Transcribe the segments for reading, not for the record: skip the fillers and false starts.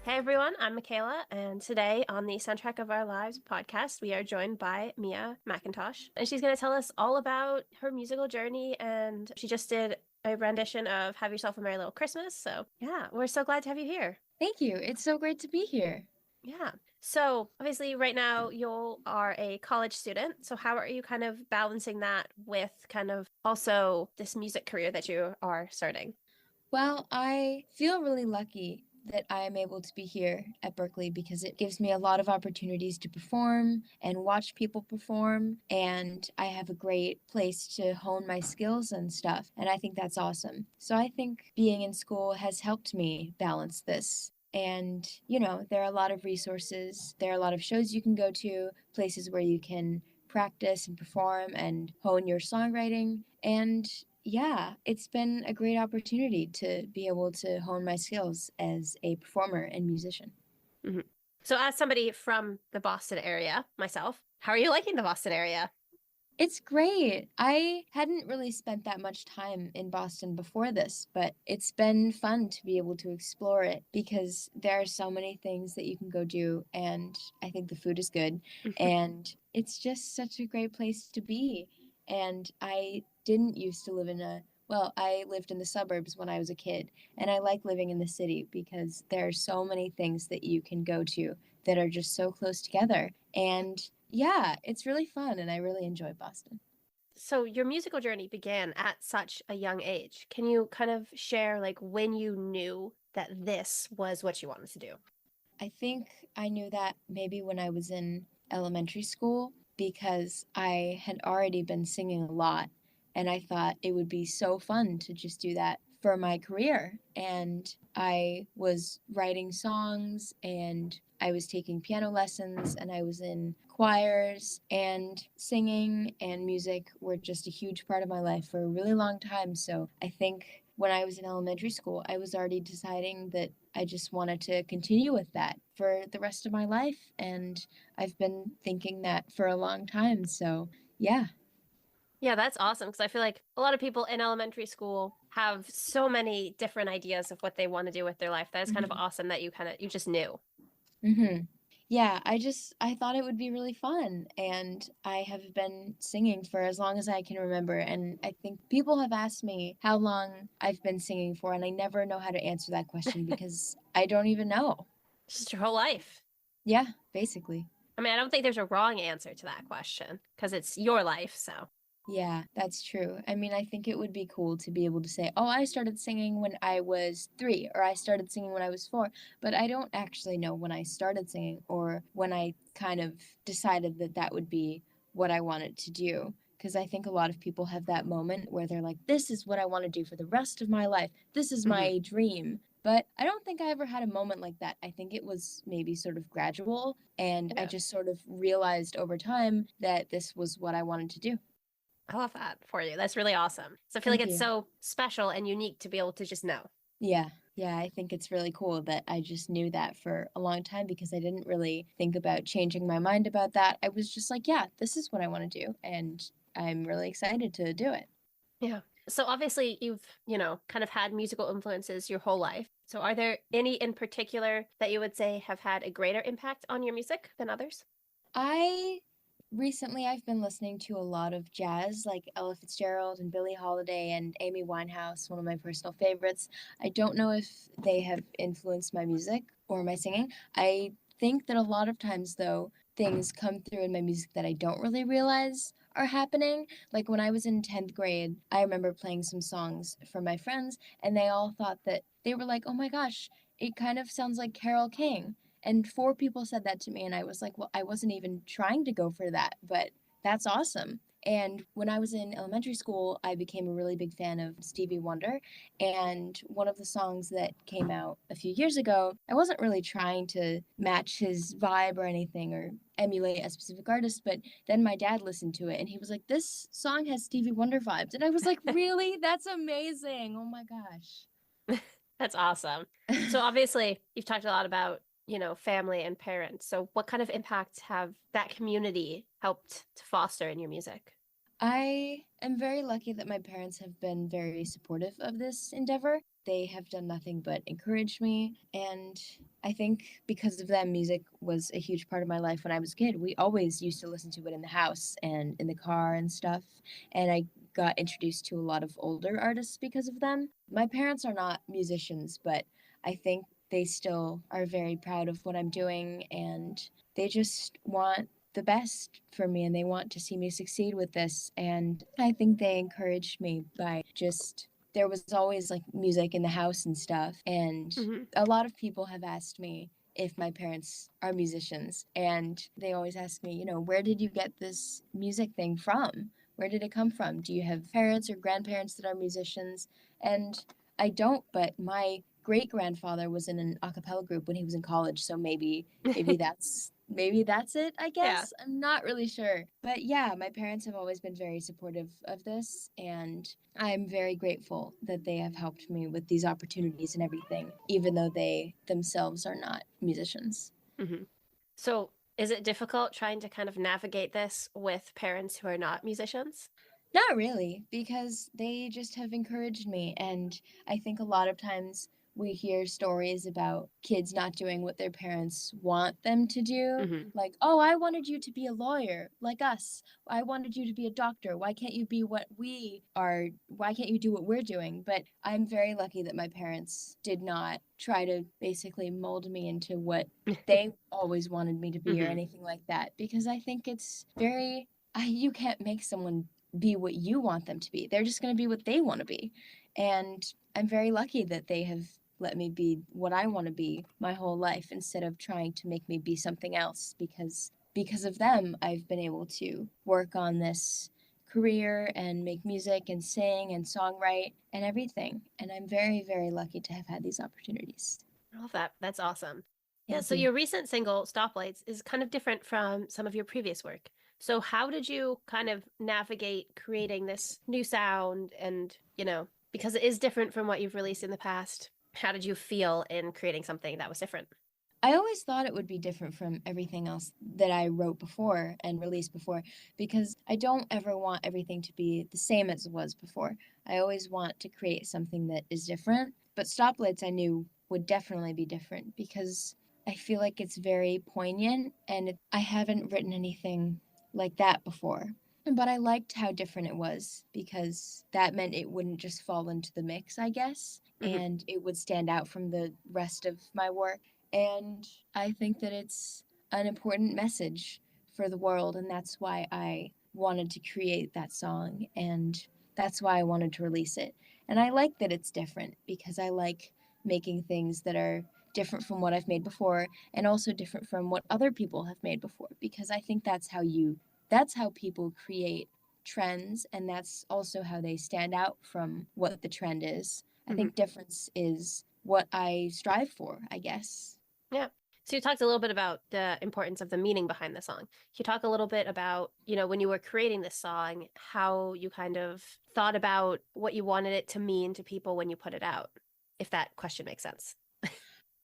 Hey everyone, I'm Mackayla, and today on the Soundtrack of Our Lives podcast, we are joined by Mia McIntosh, and she's going to tell us all about her musical journey. And she just did a rendition of Have Yourself a Merry Little Christmas. So, yeah, we're so glad to have you here. Thank you. It's so great to be here. Yeah. So, obviously, right now you are a college student. So, how are you kind of balancing that with kind of also this music career that you are starting? Well, I feel really lucky that I am able to be here at Berkeley because it gives me a lot of opportunities to perform and watch people perform. And I have a great place to hone my skills and stuff. And I think that's awesome. So I think being in school has helped me balance this. And, there are a lot of resources, there are a lot of shows you can go to, places where you can practice and perform and hone your songwriting. And yeah, it's been a great opportunity to be able to hone my skills as a performer and musician. Mhm. So, as somebody from the Boston area myself, how are you liking the Boston area? It's great. I hadn't really spent that much time in Boston before this, but it's been fun to be able to explore it because there are so many things that you can go do, and I think the food is good, and it's just such a great place to be. And I didn't used to live I lived in the suburbs when I was a kid, and I like living in the city because there are so many things that you can go to that are just so close together. And yeah, it's really fun and I really enjoy Boston. So, your musical journey began at such a young age. Can you kind of share, like, when you knew that this was what you wanted to do? I think I knew that maybe when I was in elementary school because I had already been singing a lot and I thought it would be so fun to just do that for my career. And I was writing songs and I was taking piano lessons and I was in choirs, and singing and music were just a huge part of my life for a really long time. So I think when I was in elementary school, I was already deciding that I just wanted to continue with that for the rest of my life. And I've been thinking that for a long time. So, yeah. Yeah, that's awesome because I feel like a lot of people in elementary school have so many different ideas of what they want to do with their life. That is kind of Hmm. awesome that you just knew. Hmm. Yeah, I thought it would be really fun. And I have been singing for as long as I can remember. And I think people have asked me how long I've been singing for, and I never know how to answer that question because I don't even know. Just your whole life. Yeah, basically. I mean, I don't think there's a wrong answer to that question because it's your life. So, Yeah, that's true. I mean, I think it would be cool to be able to say, oh, I started singing when I was 3, or I started singing when I was 4, but I don't actually know when I started singing or when I kind of decided that that would be what I wanted to do. Because I think a lot of people have that moment where they're like, this is what I want to do for the rest of my life. This is mhm. my dream. But I don't think I ever had a moment like that. I think it was maybe sort of gradual, and I Yeah, just sort of realized over time that this was what I wanted to do. I love that for you. That's really awesome. So I feel like Thank it's you. so special and unique to be able to just know. Yeah, yeah, I think it's really cool that I just knew that for a long time because I didn't really think about changing my mind about that. I was just like, yeah, this is what I want to do, and I'm really excited to do it. Yeah. So obviously you've kind of had musical influences your whole life. So are there any in particular that you would say have had a greater impact on your music than others? I recently I've been listening to a lot of jazz like Ella Fitzgerald and Billie Holiday and Amy Winehouse, one of my personal favorites. I don't know if they have influenced my music or my singing. I think that a lot of times though, things come through in my music that I don't really realize are happening. Like when I was in 10th grade, I remember playing some songs for my friends and they all thought that they were like, "Oh my gosh, it kind of sounds like Carole King." And 4 people said that to me, and I was like, well, I wasn't even trying to go for that, but that's awesome. And when I was in elementary school, I became a really big fan of Stevie Wonder. And one of the songs that came out a few years ago, I wasn't really trying to match his vibe or anything or emulate a specific artist, but then my dad listened to it and he was like, this song has Stevie Wonder vibes. And I was like, really? That's amazing. Oh my gosh. That's awesome. So obviously you've talked a lot about family and parents. So what kind of impact have that community helped to foster in your music? I am very lucky that my parents have been very supportive of this endeavor. they have done nothing but encourage me. And I think because of them, music was a huge part of my life when I was a kid. We always used to listen to it in the house and in the car and stuff. And I got introduced to a lot of older artists because of them. My parents are not musicians, but I think they still are very proud of what I'm doing, and they just want the best for me and they want to see me succeed with this. And I think they encouraged me by just there was always like music in the house and stuff. And Mm-hmm. a lot of people have asked me if my parents are musicians, and they always ask me, where did you get this music thing from? Where did it come from? Do you have parents or grandparents that are musicians? And I don't, but my great grandfather was in an a cappella group when he was in college, so maybe that's it, I Yeah. guess. I'm not really sure. But yeah, my parents have always been very supportive of this, and I'm very grateful that they have helped me with these opportunities and everything, even though they themselves are not musicians. Mm-hmm. So, is it difficult trying to kind of navigate this with parents who are not musicians? Not really, because they just have encouraged me. And I think a lot of times we hear stories about kids not doing what their parents want them to do. Mm-hmm. Like, oh, I wanted you to be a lawyer like us. I wanted you to be a doctor. Why can't you be what we are? Why can't you do what we're doing? But I'm very lucky that my parents did not try to basically mold me into what they always wanted me to be or Mm-hmm. anything like that, because I think it's very you can't make someone be what you want them to be. They're just going to be what they want to be. And I'm very lucky that they have let me be what I want to be my whole life instead of trying to make me be something else, because of them I've been able to work on this career and make music and sing and songwrite and everything. And I'm very, very lucky to have had these opportunities. I love that. That's awesome. Yeah, Thank so you. your recent single, Stoplights, is kind of different from some of your previous work. So, how did you kind of navigate creating this new sound and, because it is different from what you've released in the past, how did you feel in creating something that was different? I always thought it would be different from everything else that I wrote before and released before, because I don't ever want everything to be the same as it was before. I always want to create something that is different. But Stoplights I knew would definitely be different because I feel like it's very poignant, and I haven't written anything like that before. But I liked how different it was because that meant it wouldn't just fall into the mix, I guess, Mm-hmm. and it would stand out from the rest of my work. And I think that it's an important message for the world, and that's why I wanted to create that song, and that's why I wanted to release it. And I like that it's different because I like making things that are different from what I've made before and also different from what other people have made before, because I think that's how people create trends, and that's also how they stand out from what the trend is. I Mm-hmm. think difference is what I strive for, I guess. Yeah. So you talked a little bit about the importance of the meaning behind the song. Can you talk a little bit about, when you were creating this song, how you kind of thought about what you wanted it to mean to people when you put it out, if that question makes sense?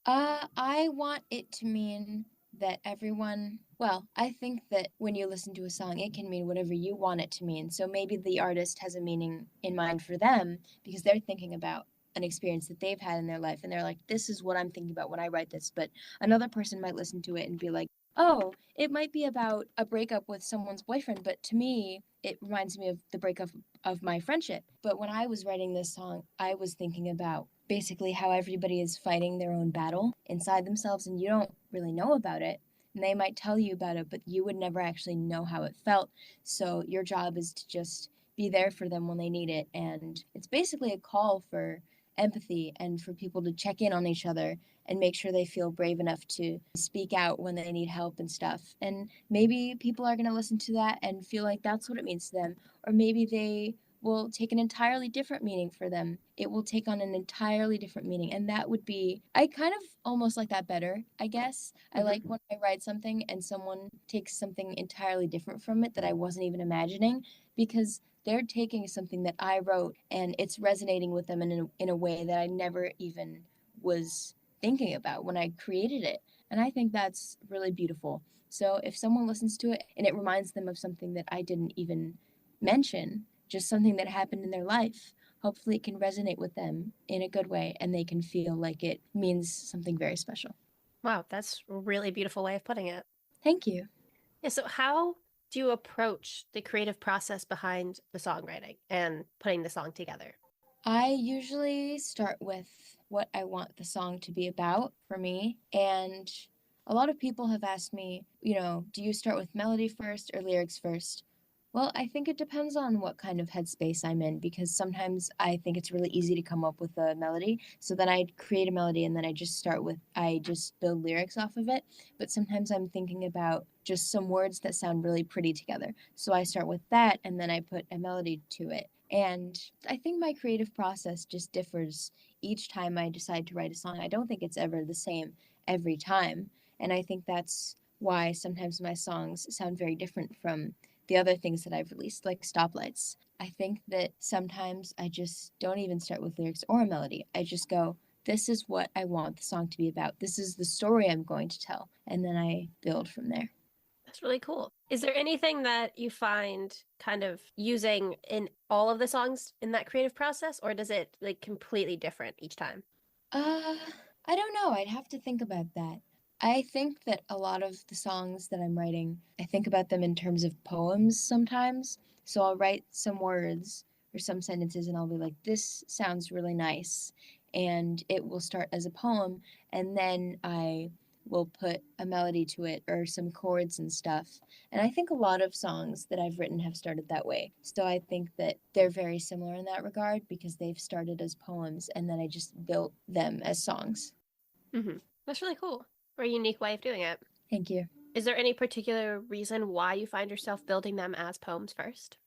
I want it to mean that everyone, well, I think that when you listen to a song, it can mean whatever you want it to mean. So maybe the artist has a meaning in mind for them because they're thinking about an experience that they've had in their life and they're like, this is what I'm thinking about when I write this. But another person might listen to it and be like, oh, it might be about a breakup with someone's boyfriend, but to me, it reminds me of the breakup of my friendship. But when I was writing this song, I was thinking about basically how everybody is fighting their own battle inside themselves and you don't really know about it. And they might tell you about it, but you would never actually know how it felt. So your job is to just be there for them when they need it. And it's basically a call for empathy and for people to check in on each other and make sure they feel brave enough to speak out when they need help and stuff. And maybe people are going to listen to that and feel like that's what it means to them. Or maybe they will take an entirely different meaning for them. It will take on an entirely different meaning. And that would be, I kind of almost like that better, I guess. I Mm-hmm. like when I write something and someone takes something entirely different from it that I wasn't even imagining, because they're taking something that I wrote and it's resonating with them in a way that I never even was thinking about when I created it. And I think that's really beautiful. So if someone listens to it and it reminds them of something that I didn't even mention, just something that happened in their life, hopefully it can resonate with them in a good way and they can feel like it means something very special. Wow, that's a really beautiful way of putting it. Thank you. Yeah, so how do you approach the creative process behind the songwriting and putting the song together? I usually start with what I want the song to be about for me. And a lot of people have asked me, do you start with melody first or lyrics first? Well, I think it depends on what kind of headspace I'm in because sometimes I think it's really easy to come up with a melody. So then I create a melody and then I just build lyrics off of it. But sometimes I'm thinking about just some words that sound really pretty together. So I start with that and then I put a melody to it. And I think my creative process just differs each time I decide to write a song. I don't think it's ever the same every time. And I think that's why sometimes my songs sound very different from the other things that I've released, like Stoplights. I think that sometimes I just don't even start with lyrics or a melody. I just go, this is what I want the song to be about. This is the story I'm going to tell. And then I build from there. That's really cool. Is there anything that you find kind of using in all of the songs in that creative process, or does it like completely different each time? Uh, I don't know. I'd have to think about that. I think that a lot of the songs that I'm writing, I think about them in terms of poems sometimes. So I'll write some words or some sentences and I'll be like, this sounds really nice. And it will start as a poem. And then I will put a melody to it or some chords and stuff. And I think a lot of songs that I've written have started that way. So I think that they're very similar in that regard because they've started as poems and then I just built them as songs. Mm-hmm. That's really cool. Very unique way of doing it. Thank you. Is there any particular reason why you find yourself building them as poems first?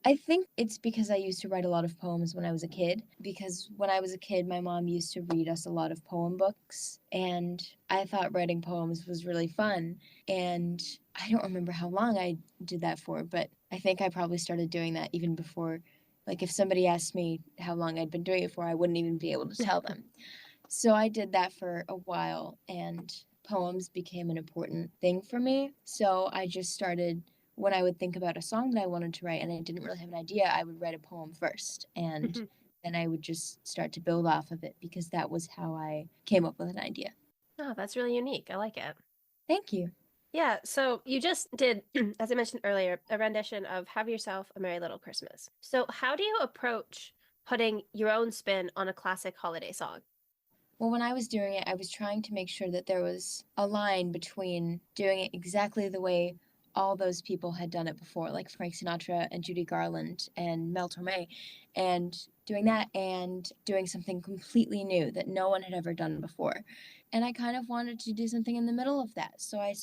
I think it's because I used to write a lot of poems when I was a kid. Because when I was a kid, my mom used to read us a lot of poem books, and I thought writing poems was really fun. And I don't remember how long I did that for, but I think I probably started doing that even before. Like, if somebody asked me how long I'd been doing it for, I wouldn't even be able to tell them. So I did that for a while, and poems became an important thing for me. So I just started when I would think about a song that I wanted to write and I didn't really have an idea, I would write a poem first. And then I would just start to build off of it because that was how I came up with an idea. Oh, that's really unique. I like it. Thank you. Yeah, so you just did, as I mentioned earlier, a rendition of Have Yourself a Merry Little Christmas. So, how do you approach putting your own spin on a classic holiday song? Well, when I was doing it, I was trying to make sure that there was a line between doing it exactly the way all those people had done it before, like Frank Sinatra and Judy Garland and Mel Torme, and doing that and doing something completely new that no one had ever done before. And I kind of wanted to do something in the middle of that. So I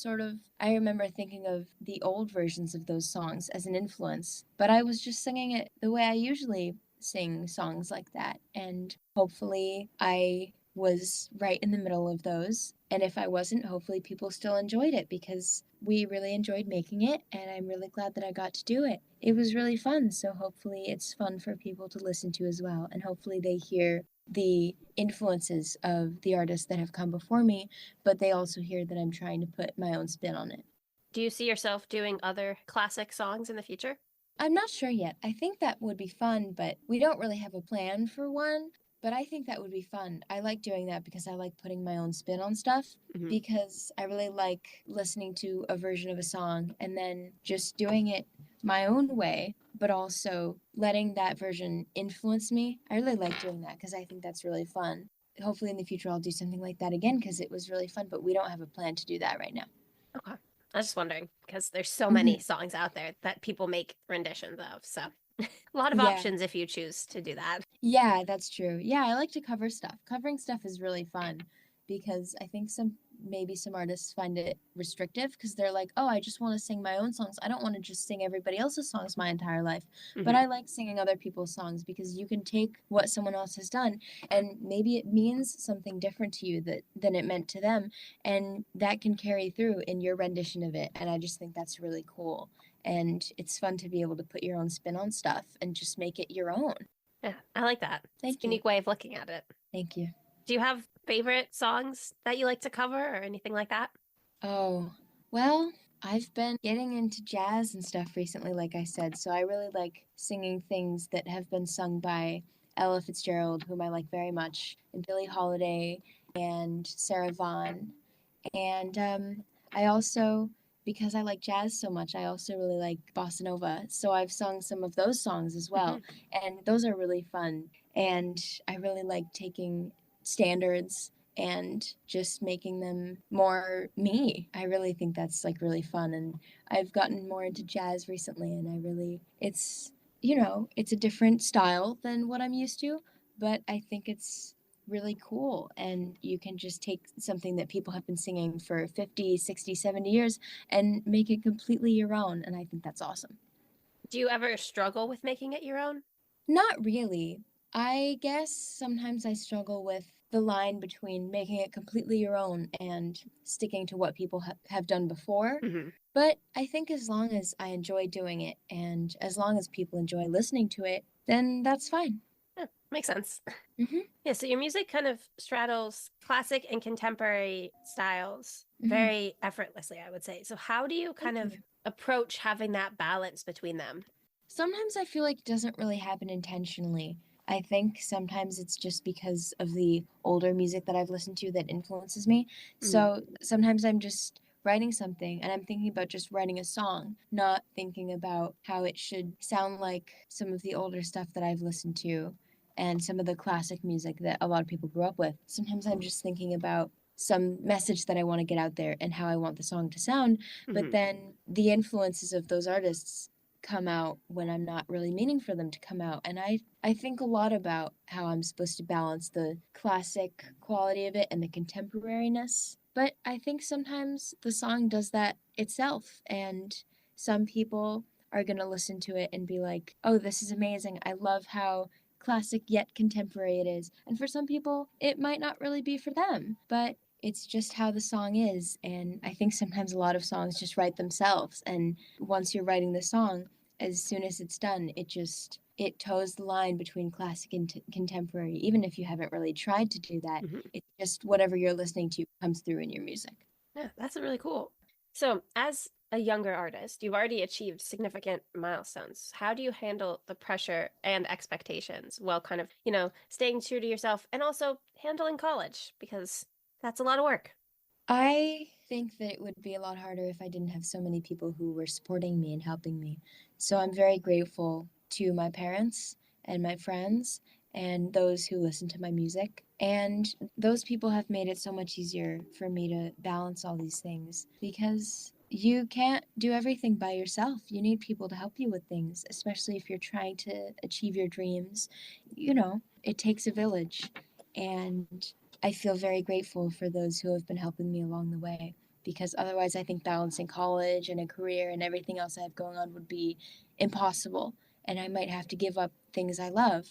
remember thinking of the old versions of those songs as an influence, but I was just singing it the way I usually sing songs like that. And hopefully I was right in the middle of those. And if I wasn't, hopefully people still enjoyed it because we really enjoyed making it. And I'm really glad that I got to do it. It was really fun. So hopefully it's fun for people to listen to as well. And hopefully they hear the influences of the artists that have come before me, but they also hear that I'm trying to put my own spin on it. Do you see yourself doing other classic songs in the future? I'm not sure yet. I think that would be fun, but we don't really have a plan for one. But I think that would be fun. I like doing that because I like putting my own spin on stuff. Because I really like listening to a version of a song and then just doing it my own way, but also letting that version influence me. I really like doing that because I think that's really fun. Hopefully, in the future, I'll do something like that again because it was really fun, but we don't have a plan to do that right now. Okay. I was just wondering because there's so Mhm. many songs out there that people make renditions of. So, a lot of Yeah. options if you choose to do that. Yeah, that's true. Yeah, I like to cover stuff. Covering stuff is really fun because I think maybe some artists find it restrictive because they're like, "Oh, I just want to sing my own songs. I don't want to just sing everybody else's songs my entire life." But I like singing other people's songs because you can take what someone else has done and maybe it means something different to you than it meant to them, and that can carry through in your rendition of it. And I just think that's really cool. And it's fun to be able to put your own spin on stuff and just make it your own. Yeah, I like that. It's Thank a you. unique way of looking at it. Thank you. Do you have favorite songs that you like to cover or anything like that? Oh, well, I've been getting into jazz and stuff recently, like I said, so I really like singing things that have been sung by Ella Fitzgerald, whom I like very much, and Billie Holiday and Sarah Vaughan. And I also, because I like jazz so much, I also really like bossa nova. So I've sung some of those songs as well. And those are really fun. And I really like taking standards and just making them more me. I really think that's like really fun. And I've gotten more into jazz recently, and it's, it's a different style than what I'm used to, but I think it's really cool. And you can just take something that people have been singing for 50, 60, 70 years and make it completely your own. And I think that's awesome. Do you ever struggle with making it your own? Not really. I guess sometimes I struggle with the line between making it completely your own and sticking to what people have done before. Mm-hmm. But I think as long as I enjoy doing it and as long as people enjoy listening to it, then that's fine. Yeah, makes sense. Mm-hmm. Yeah, so your music kind of straddles classic and contemporary styles Mm-hmm. very effortlessly, I would say. So how do you kind Thank of you. approach having that balance between them? Sometimes I feel like it doesn't really happen intentionally. I think sometimes it's just because of the older music that I've listened to that influences me. Mm-hmm. So sometimes I'm just writing something and I'm thinking about just writing a song, not thinking about how it should sound like some of the older stuff that I've listened to and some of the classic music that a lot of people grew up with. Sometimes I'm just thinking about some message that I want to get out there and how I want the song to sound, but Mm-hmm. then the influences of those artists come out when I'm not really meaning for them to come out. And I think a lot about how I'm supposed to balance the classic quality of it and the contemporariness. But I think sometimes the song does that itself. And some people are going to listen to it and be like, oh, this is amazing. I love how classic yet contemporary it is. And for some people, it might not really be for them. But it's just how the song is. And I think sometimes a lot of songs just write themselves. And once you're writing the song, as soon as it's done, it toes the line between classic and contemporary. Even if you haven't really tried to do that, Mm-hmm. it's just whatever you're listening to comes through in your music. Yeah, that's really cool. So, as a younger artist, you've already achieved significant milestones. How do you handle the pressure and expectations while kind of, staying true to yourself and also handling college? Because that's a lot of work. I think that it would be a lot harder if I didn't have so many people who were supporting me and helping me. So I'm very grateful to my parents and my friends and those who listen to my music. And those people have made it so much easier for me to balance all these things because you can't do everything by yourself. You need people to help you with things, especially if you're trying to achieve your dreams. It takes a village. And I feel very grateful for those who have been helping me along the way because otherwise I think balancing college and a career and everything else I have going on would be impossible and I might have to give up things I love.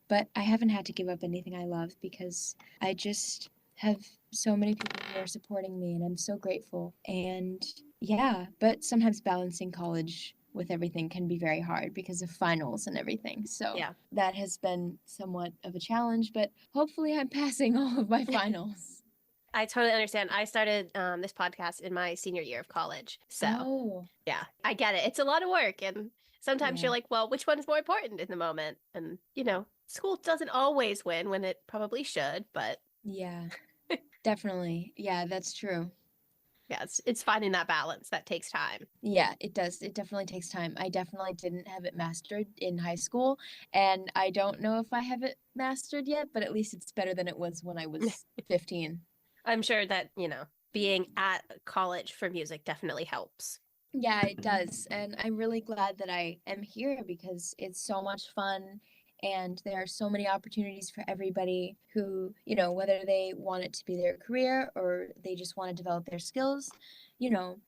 But I haven't had to give up anything I love because I just have so many people who are supporting me and I'm so grateful. And yeah, but sometimes balancing college with everything can be very hard because of finals and everything. So Yeah. that has been somewhat of a challenge, but hopefully I'm passing all of my finals. I totally understand. I started this podcast in my senior year of college. So, Oh, yeah, I get it. It's a lot of work. And sometimes yeah. you're like, well, which one's more important in the moment? And, school doesn't always win when it probably should. But Yeah, definitely. Yeah, that's true. yeah, it's finding that balance that takes time. Yeah, it does. It definitely takes time. I definitely didn't have it mastered in high school, and I don't know if I have it mastered yet, but at least it's better than it was when I was 15. I'm sure that, being at college for music definitely helps. Yeah, it does. And I'm really glad that I am here because it's so much fun and there are so many opportunities for everybody who, whether they want it to be their career or they just want to develop their skills,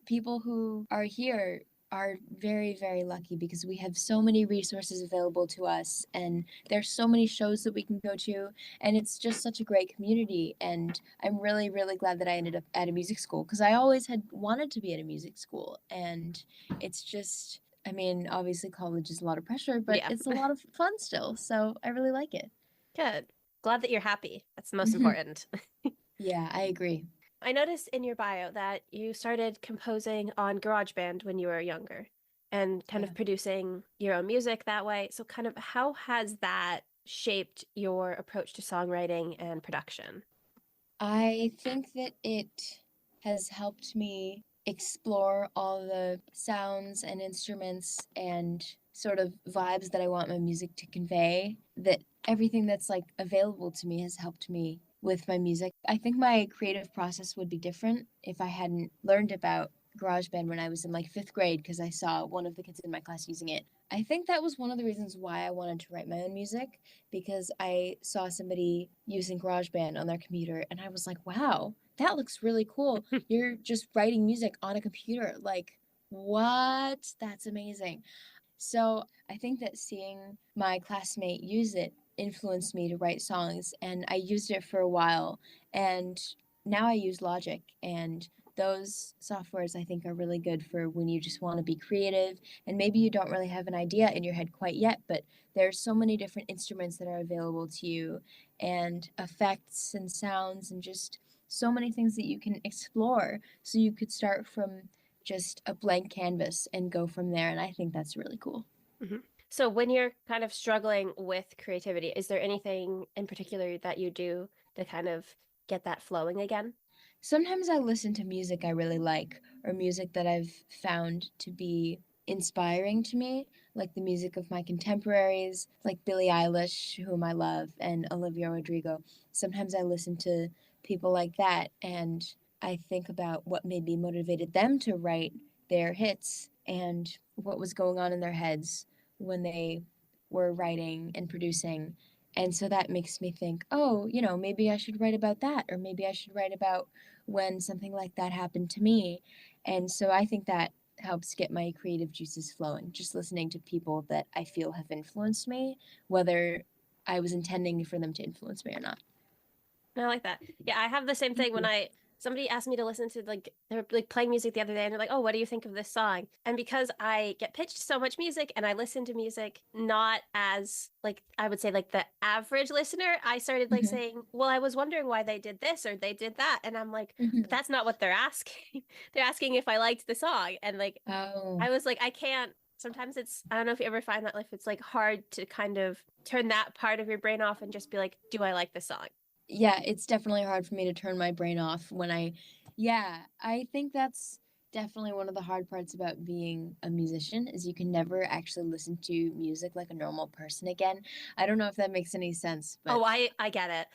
people who are here are very, very lucky because we have so many resources available to us and there's so many shows that we can go to and it's just such a great community and I'm really, really glad that I ended up at a music school because I always had wanted to be at a music school. And it's just, I mean, obviously college is a lot of pressure, but Yeah. it's a lot of fun still. So I really like it. Good. Glad that you're happy. That's the most Hmm. important. Yeah, I agree. I noticed in your bio that you started composing on GarageBand when you were younger and kind Yeah. of producing your own music that way. So, kind of, how has that shaped your approach to songwriting and production? I think that it has helped me explore all the sounds and instruments and sort of vibes that I want my music to convey. That everything that's like available to me has helped me with my music. I think my creative process would be different if I hadn't learned about GarageBand when I was in like 5th grade because I saw one of the kids in my class using it. I think that was one of the reasons why I wanted to write my own music because I saw somebody using GarageBand on their computer and I was like, wow, that looks really cool. You're just writing music on a computer. Like, what? That's amazing. So I think that seeing my classmate use it influenced me to write songs, and I used it for a while. And now I use Logic, and those softwares I think are really good for when you just want to be creative and maybe you don't really have an idea in your head quite yet, but there's so many different instruments that are available to you and effects and sounds and just so many things that you can explore. So you could start from just a blank canvas and go from there. And I think that's really cool. Mhm. So when you're kind of struggling with creativity, is there anything in particular that you do to kind of get that flowing again? Sometimes I listen to music I really like or music that I've found to be inspiring to me, like the music of my contemporaries, like Billie Eilish, whom I love, and Olivia Rodrigo. Sometimes I listen to people like that and I think about what maybe motivated them to write their hits and what was going on in their heads when they were writing and producing. And so that makes me think, oh, maybe I should write about that, or maybe I should write about when something like that happened to me. And so I think that helps get my creative juices flowing, just listening to people that I feel have influenced me, whether I was intending for them to influence me or not. I like that. Yeah, I have the same thing when Mhm. somebody asked me to listen to like they were like playing music the other day and they're like, "Oh, what do you think of this song?" And because I get pitched so much music and I listen to music not as like I would say like the average listener, I started like Mhm. saying, "Well, I was wondering why they did this or they did that." And I'm like, "But Mhm. that's not what they're asking. They're asking if I liked the song." And like Oh. I was like, I can't sometimes it's I don't know if you ever find that like it's like hard to kind of turn that part of your brain off and just be like, "Do I like this song?" Yeah, it's definitely hard for me to turn my brain off when yeah, I think that's definitely one of the hard parts about being a musician is you can never actually listen to music like a normal person again. I don't know if that makes any sense, but Oh, I get it.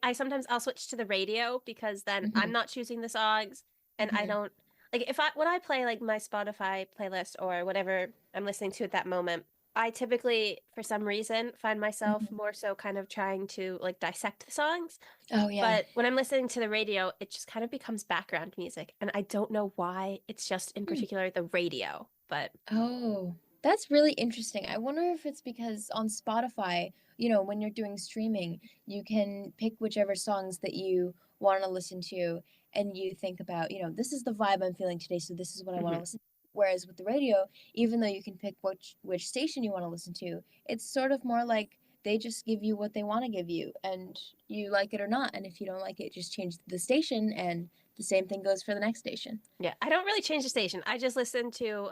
I sometimes I'll switch to the radio because then I'm mhm, not choosing the songs and I mhm, don't like if I when I play like my Spotify playlist or whatever I'm listening to at that moment, I typically for some reason find myself mhm. more so kind of trying to like dissect the songs. Oh yeah. But when I'm listening to the radio, it just kind of becomes background music and I don't know why. It's just in Hmm. particular the radio, but Oh, that's really interesting. I wonder if it's because on Spotify, when you're doing streaming, you can pick whichever songs that you want to listen to, and you think about, this is the vibe I'm feeling today, so this is what I want to mhm. listen to. Whereas with the radio, even though you can pick which station you want to listen to, it's sort of more like they just give you what they want to give you, and you like it or not. And if you don't like it, just change the station, and the same thing goes for the next station. Yeah, I don't really change the station. I just listen to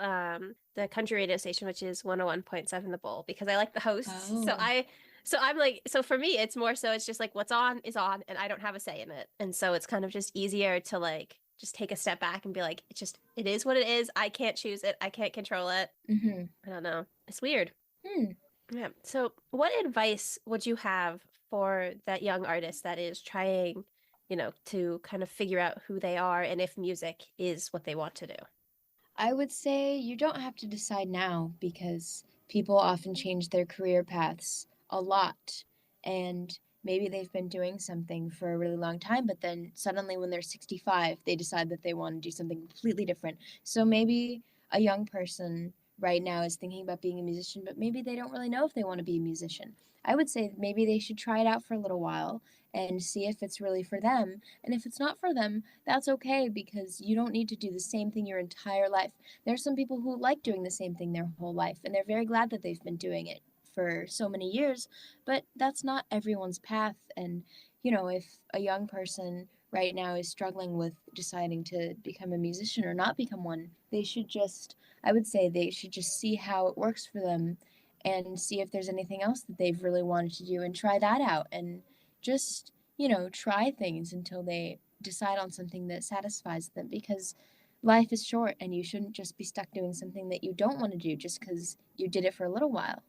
the country radio station, which is 101.7 The Bull, because I like the hosts. Oh. So I'm like so for me it's more so it's just like what's on is on and I don't have a say in it. And so it's kind of just easier to like just take a step back and be like it is what it is. I can't choose it. I can't control it. Mm-hmm. I don't know. It's weird. Hmm. Yeah. So what advice would you have for that young artist that is trying, to kind of figure out who they are and if music is what they want to do? I would say you don't have to decide now because people often change their career paths a lot. And maybe they've been doing something for a really long time, but then suddenly when they're 65, they decide that they want to do something completely different. So maybe a young person right now is thinking about being a musician, but maybe they don't really know if they want to be a musician. I would say maybe they should try it out for a little while and see if it's really for them. And if it's not for them, that's okay because you don't need to do the same thing your entire life. There's some people who like doing the same thing their whole life and they're very glad that they've been doing it for so many years, but that's not everyone's path. And, if a young person right now is struggling with deciding to become a musician or not become one, I would say they should just see how it works for them and see if there's anything else that they've really wanted to do and try that out, and just, try things until they decide on something that satisfies them, because life is short and you shouldn't just be stuck doing something that you don't want to do just because you did it for a little while.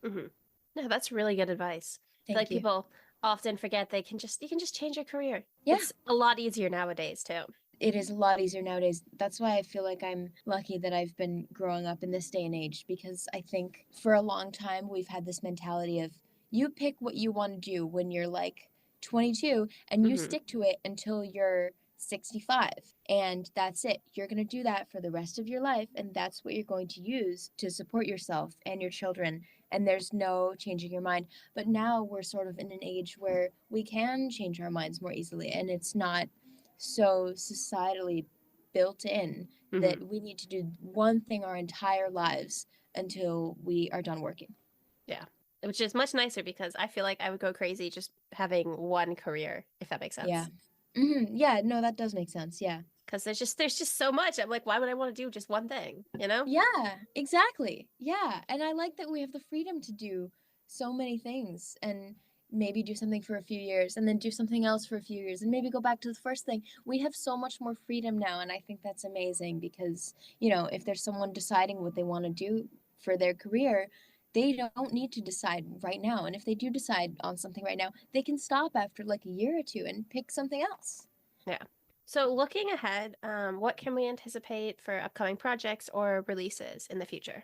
Hmm. No, that's really good advice. I feel like Thank you. people often forget you can just change your career. Yeah. It's a lot easier nowadays too. It is a lot easier nowadays. That's why I feel like I'm lucky that I've been growing up in this day and age, because I think for a long time we've had this mentality of you pick what you want to do when you're like 22 and you Hmm. stick to it until you're 65. And that's it. You're going to do that for the rest of your life, and that's what you're going to use to support yourself and your children. And there's no changing your mind. But now we're sort of in an age where we can change our minds more easily, and it's not so societally built in that Hmm. we need to do one thing our entire lives until we are done working. Yeah. Which is much nicer because I feel like I would go crazy just having one career, if that makes Yeah. sense. Yeah, no, that does make sense. Yeah. Because there's just so much. I'm like, why would I want to do just one thing? You know? Yeah, exactly. Yeah. And I like that we have the freedom to do so many things, and maybe do something for a few years and then do something else for a few years and maybe go back to the first thing. We have so much more freedom now. And I think that's amazing because, if there's someone deciding what they want to do for their career, they don't need to decide right now. And if they do decide on something right now, they can stop after like a year or two and pick something else. Yeah. So looking ahead, what can we anticipate for upcoming projects or releases in the future?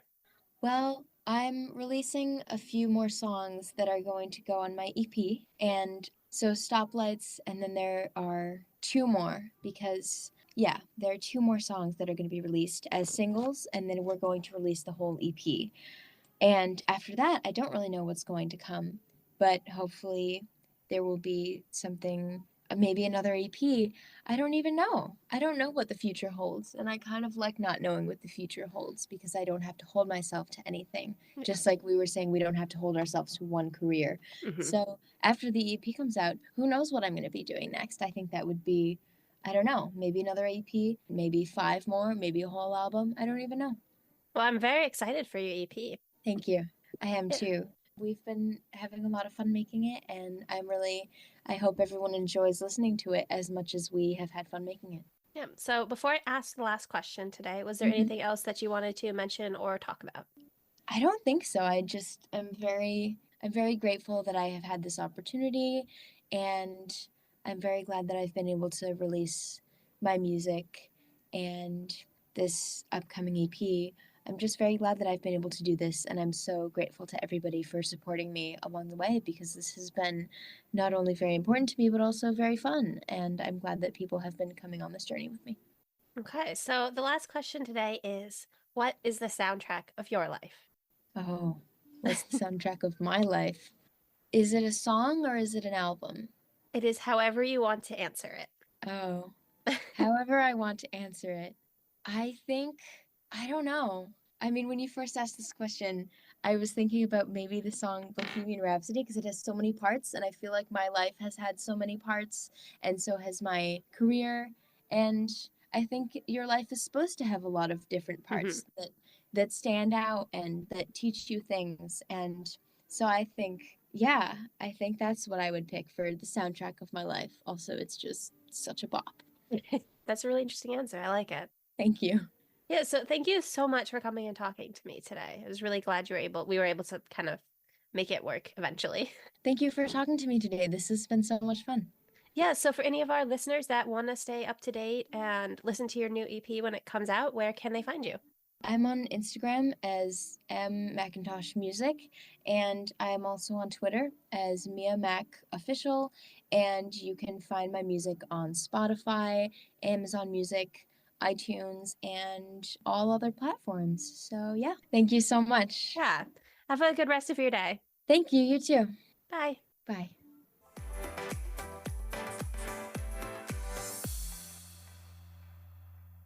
Well, I'm releasing a few more songs that are going to go on my EP. And so Stoplights, and then there are two more because, yeah, there are two more songs that are going to be released as singles, and then we're going to release the whole EP. And after that, I don't really know what's going to come, but hopefully there will be something, maybe another EP. I don't even know. I don't know what the future holds. And I kind of like not knowing what the future holds because I don't have to hold myself to anything. Yeah. Just like we were saying, we don't have to hold ourselves to one career. Hmm. So after the EP comes out, who knows what I'm going to be doing next? I think that would be, I don't know, maybe another EP, maybe five more, maybe a whole album. I don't even know. Well, I'm very excited for your EP. Thank you. I am Yeah. too. We've been having a lot of fun making it, and I hope everyone enjoys listening to it as much as we have had fun making it. Yeah. So before I ask the last question today, was there Hmm. anything else that you wanted to mention or talk about? I don't think so. I just I'm very grateful that I have had this opportunity, and I'm very glad that I've been able to release my music and this upcoming EP. I'm just very glad that I've been able to do this, and I'm so grateful to everybody for supporting me along the way, because this has been not only very important to me but also very fun, and I'm glad that people have been coming on this journey with me. Okay. So the last question today is, what is the soundtrack of your life? Oh, what's the soundtrack of my life? Is it a song or is it an album? It is however you want to answer Oh, it. however I want to answer it. I think, I don't know. I mean, when you first asked this question, I was thinking about maybe the song Bohemian Rhapsody because it has so many parts, and I feel like my life has had so many parts, and so has my career. And I think your life is supposed to have a lot of different Hmm. parts that stand out and that teach you things. And so I think, yeah, I think that's what I would pick for the soundtrack of my life. Also, it's just such a bop. That's a really interesting answer. I like it. Thank you. Yeah, so thank you so much for coming and talking to me today. I was really glad we were able to kind of make it work eventually. Thank you for talking to me today. This has been so much fun. Yeah, so for any of our listeners that want to stay up to date and listen to your new EP when it comes out, where can they find you? I'm on Instagram as M McIntosh Music, and I'm also on Twitter as Mia Mac Official. And you can find my music on Spotify, Amazon Music, iTunes, and all other platforms. So yeah, thank you so much. Yeah. Have a good rest of your day. Thank you. You too. Bye. Bye.